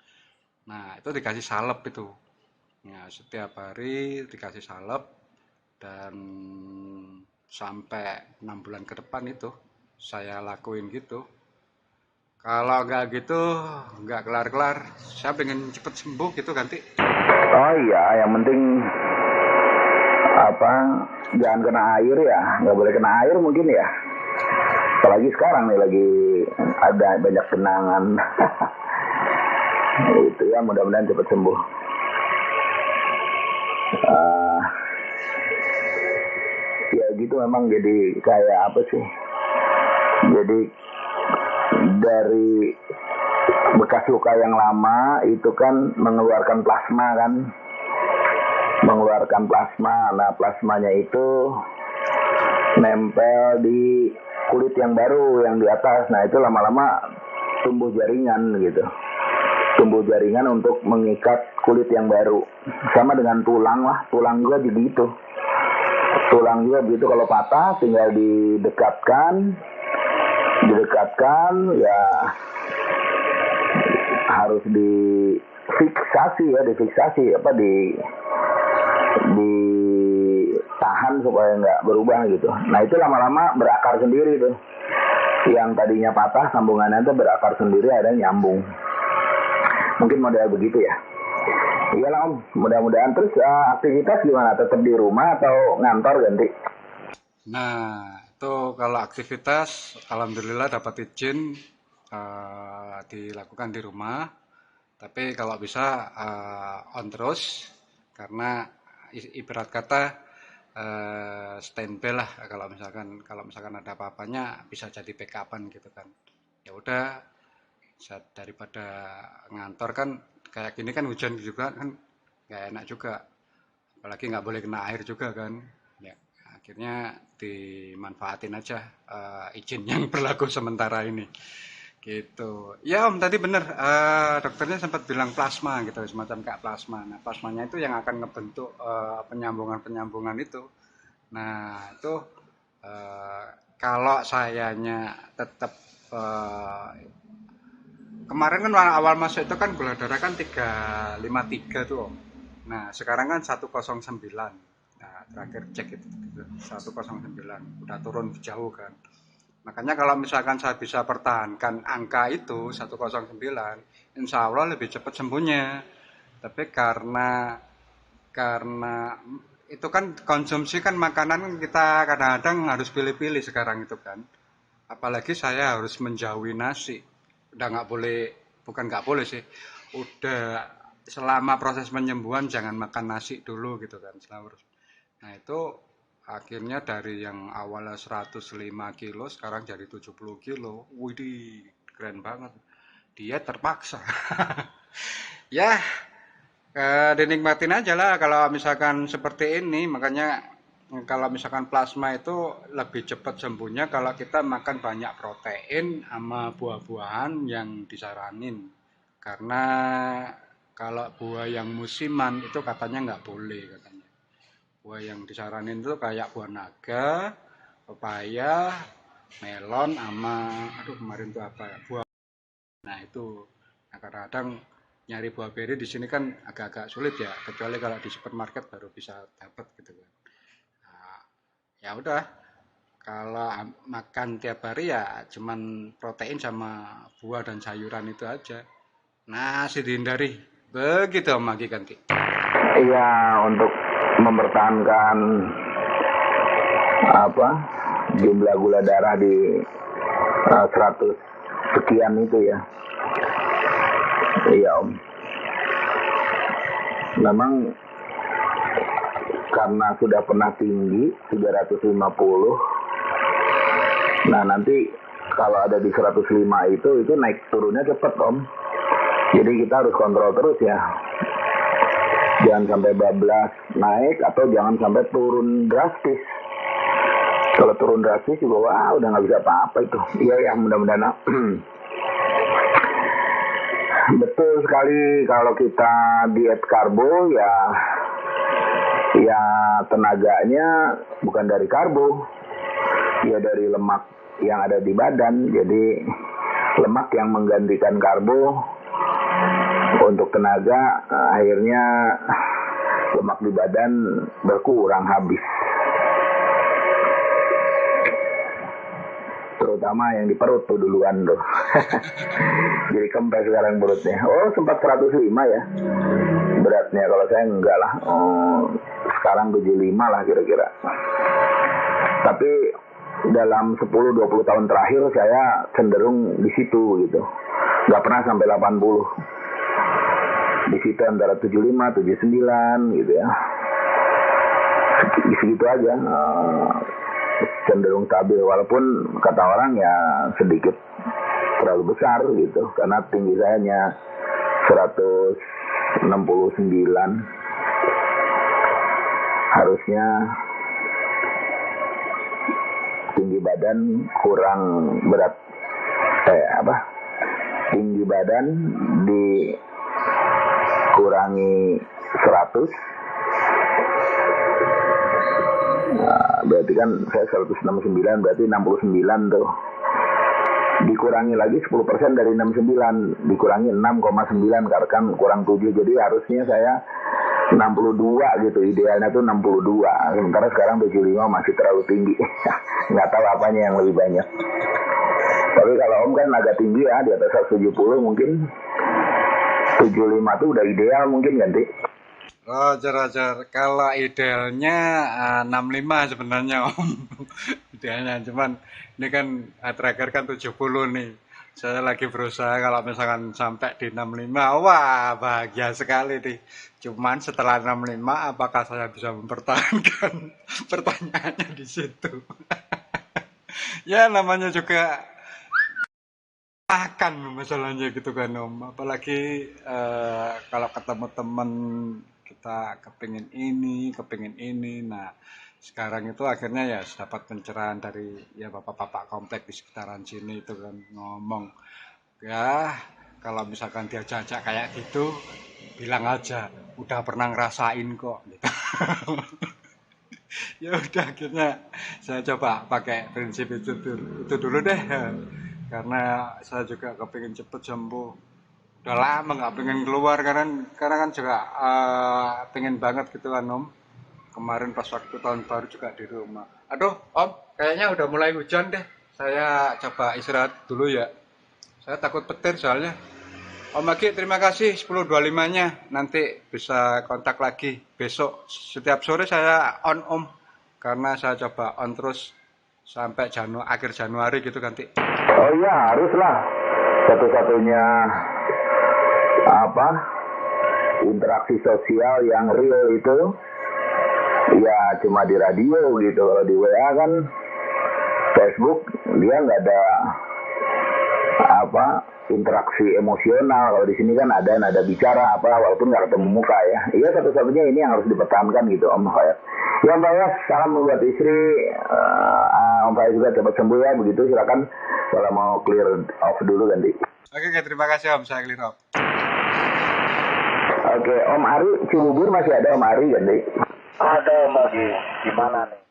Nah itu dikasih salep itu, ya setiap hari dikasih salep dan sampai 6 bulan ke depan itu saya lakuin gitu. Kalau nggak gitu nggak kelar-kelar, saya pengen cepet sembuh gitu ganti. Oh iya, yang penting apa, jangan kena air ya, nggak boleh kena air mungkin ya, apalagi sekarang nih lagi ada banyak genangan. Itu ya, mudah-mudahan cepat sembuh. Ya gitu, memang jadi kayak apa sih, jadi dari bekas luka yang lama itu kan mengeluarkan plasma kan, mengeluarkan plasma. Nah plasmanya itu nempel di kulit yang baru yang di atas. Nah itu lama-lama tumbuh jaringan gitu, tumbuh jaringan untuk mengikat kulit yang baru. Sama dengan tulang lah, tulang juga begitu, tulang juga begitu, kalau patah tinggal didekatkan ya, harus difiksasi apa, ditahan supaya nggak berubah gitu. Nah itu lama-lama berakar sendiri tuh, yang tadinya patah sambungannya tuh berakar sendiri, ada nyambung. Mungkin model begitu ya. Iyalah Om, mudah-mudahan. Terus aktivitas gimana, tetap di rumah atau ngantor ganti? Nah itu kalau aktivitas alhamdulillah dapat izin dilakukan di rumah, tapi kalau bisa on terus, karena ibarat kata standby lah, kalau misalkan ada apa-apanya bisa jadi backupan gitu kan. Ya udah, daripada ngantor kan kayak gini kan, hujan juga kan nggak enak juga, apalagi nggak boleh kena air juga kan ya. Akhirnya dimanfaatin aja izin yang berlaku sementara ini gitu ya Om. Tadi bener dokternya sempat bilang plasma gitu, semacam kayak plasma. Nah plasmanya itu yang akan ngebentuk penyambungan itu. Nah itu kalau sayanya tetap kemarin kan awal masuk itu kan gula darah kan 353 tuh Om. Nah sekarang kan 109. Nah terakhir cek itu 109 udah turun jauh kan. Makanya kalau misalkan saya bisa pertahankan angka itu 109, insya Allah lebih cepat sembuhnya. Tapi karena itu kan konsumsi kan makanan kita kadang-kadang harus pilih-pilih sekarang itu kan. Apalagi saya harus menjauhi nasi. Udah nggak boleh, bukan nggak boleh sih. Udah selama proses penyembuhan jangan makan nasi dulu gitu kan. Nah itu akhirnya dari yang awalnya 105 kilo sekarang jadi 70 kilo. Widih, keren banget. Dia terpaksa. Ya, dinikmatin aja lah kalau misalkan seperti ini. Makanya kalau misalkan plasma itu lebih cepat sembuhnya kalau kita makan banyak protein sama buah-buahan yang disaranin. Karena kalau buah yang musiman itu katanya nggak boleh katanya. Buah yang disaranin itu kayak buah naga, pepaya, melon, sama aduh kemarin tuh apa ya? Buah. Nah itu, nah, kadang-kadang nyari buah beri di sini kan agak-agak sulit ya, kecuali kalau di supermarket baru bisa dapat gitu kan. Nah, ya udah, kalau makan tiap hari ya cuman protein sama buah dan sayuran itu aja. Nasi dihindari. Begitu Om Magi Ganti. Iya, untuk mempertahankan apa jumlah gula darah di 100 sekian itu ya. Iya Om. Memang karena sudah pernah tinggi 350. Nah nanti kalau ada di 105 itu naik turunnya cepet Om. Jadi kita harus kontrol terus ya. Jangan sampai bablas naik atau jangan sampai turun drastis. Kalau turun drastis juga wah udah nggak bisa apa-apa itu. Iya ya mudah-mudahan. Betul sekali kalau kita diet karbo ya tenaganya bukan dari karbo, ya dari lemak yang ada di badan. Jadi lemak yang menggantikan karbo untuk tenaga, akhirnya lemak di badan berkurang habis. Terutama yang di perut tuh duluan tuh. Jadi kempes sekarang perutnya. Oh sempat 105 ya beratnya, kalau saya enggak lah. Sekarang 75 lah kira-kira. Tapi dalam 10-20 tahun terakhir saya cenderung di situ gitu. Nggak pernah sampai 80. Di situ antara 75, 79 gitu ya. Segitu aja. Cenderung stabil, walaupun kata orang ya sedikit terlalu besar gitu, karena tinggi saya hanya 169, harusnya tinggi badan kurang berat tinggi badan dikurangi 100. Nah, berarti kan saya 169, berarti 69 tuh. Dikurangi lagi 10% dari 69, dikurangi 6,9 karena kan kurang 7. Jadi harusnya saya 62 gitu, idealnya tuh 62. Sementara sekarang 75 masih terlalu tinggi. Nggak tahu apanya yang lebih banyak. Tapi kalau Om kan agak tinggi ya, di atas 170 mungkin 75 tuh udah ideal mungkin ganti. Roger. Kalau idealnya 65 sebenarnya Om. Idealnya, cuman ini kan tracker kan 70 nih. Saya lagi berusaha kalau misalkan sampai di 65, wah bahagia sekali nih. Cuman setelah 65, apakah saya bisa mempertahankan? Pertanyaannya di situ. Ya namanya juga akan masalahnya gitu kan Om. Apalagi kalau ketemu temen kita kepingin ini. Nah sekarang itu akhirnya ya dapat pencerahan dari ya bapak-bapak komplek di sekitaran sini itu kan ngomong ya kalau misalkan diajak kayak gitu bilang aja udah pernah ngerasain kok gitu. Ya udah akhirnya saya coba pakai prinsip itu dulu deh. karena saya juga kepingin cepet sembuh. Udah lama nggak pengen keluar karena kan juga pengen banget gitu kan Om. Kemarin pas waktu tahun baru juga di rumah. Aduh Om, kayaknya udah mulai hujan deh. Saya coba istirahat dulu ya. Saya takut petir soalnya. Om Agi terima kasih 10.25-nya. Nanti bisa kontak lagi besok. Setiap sore saya on Om. Karena saya coba on terus sampai akhir Januari gitu nanti. Oh iya, haruslah. Satu-satunya interaksi sosial yang real itu ya cuma di radio gitu. Kalau di WA kan, Facebook dia nggak ada interaksi emosional. Kalau di sini kan ada nada bicara walaupun nggak ketemu muka ya. Iya, satu-satunya ini yang harus dipertahankan gitu Om Fayaz. Ya Om Fayaz, salam buat istri. Om Fayaz juga cepat sembuh ya, begitu. Silakan kalau mau clear off dulu ganti. Oke, terima kasih Om, saya clear off. Oke, Om Ari Cibubur masih ada Om Ari ganti. Ada Om Agi, gimana nih?